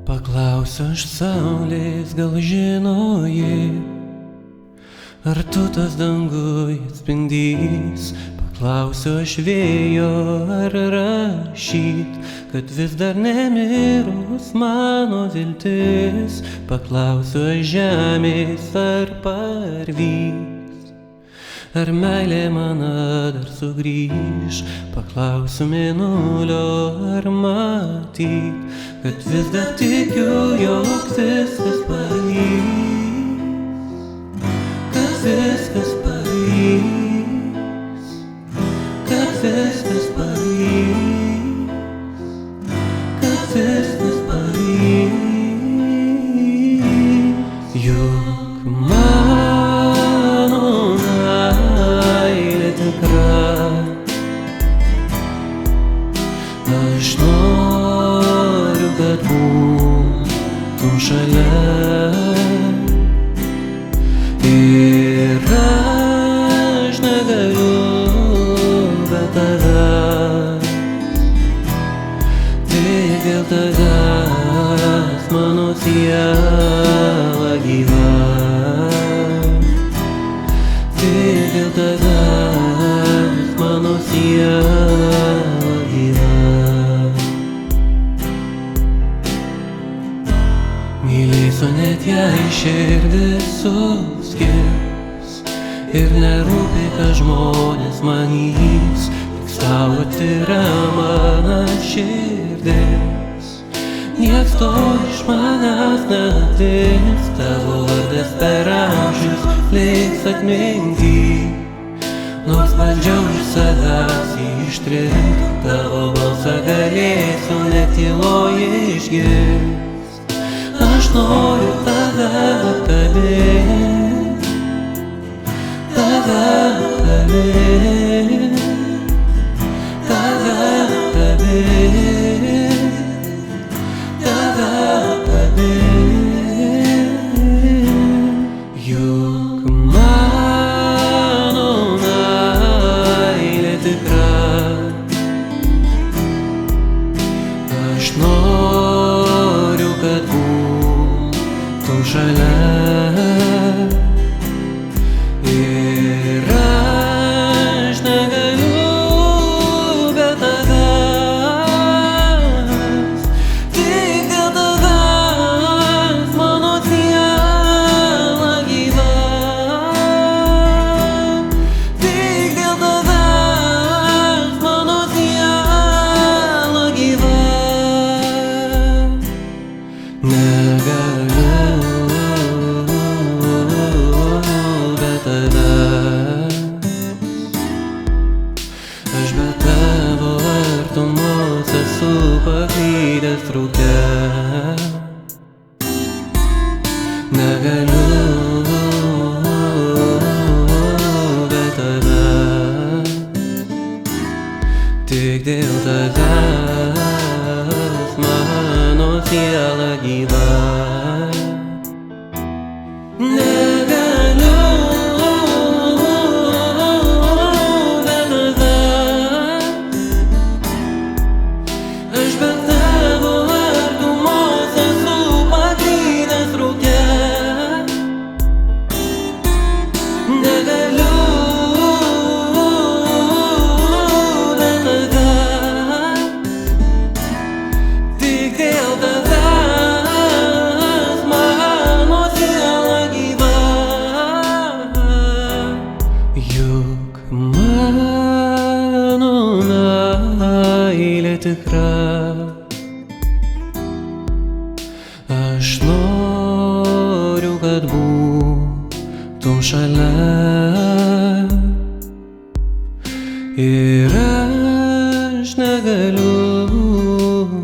Paklausiu aš saulės, gal žinoji, ar tu tas danguje atspindys? Paklausiu aš vėjo, ar rašyt, kad vis dar nemirus mano viltis? Paklausiu aš žemės, ar parvys, ar meilė mana dar sugrįž? Paklausiu mėnulio, ar matyt, kad vis dar tikiu, jog viskas pavyks, kad viskas pavyks, kad viskas pavyks, kad viskas pavyks. Juk mano meilė tikra, aš noriu, kad būtum šalia, ir aš negaliu be tavęs, tik dėl tavęs mano siela gyva, tik dėl tavęs mano siela gyva. Mylėsiu net jei širdis suskirs, ir nerūpi, ką žmonės manys, tik sau atvira mano širdis. Nieks to iš manęs neatims, tavo vardas per amžius liks atminty. Nors bandžiau iš savęs ištrinti, tavo balsą galėsiu net tyloje išgirst. Aš noriu tave apkabint, tave apkabint, tave apkabint, tave apkabint. Juk mano meilė tikra, aš noriu, kad būtum šalia, ir aš negaliu be tavęs, tik dėl tavęs mano siela gyva, tik dėl tavęs mano siela gyva. Aš be tavo artumos esu paklydęs rūke, negaliu be tavęs, tik dėl tavęs mano siela gyva. Juk mano meilė tikra, aš noriu, kad būtum šalia, ir aš negaliu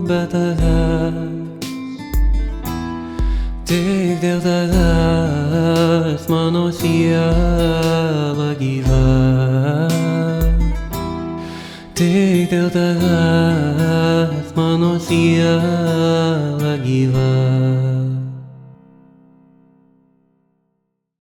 be tavęs, tik dėl tavęs mano siela gyva, tik dėl tavęs mano siela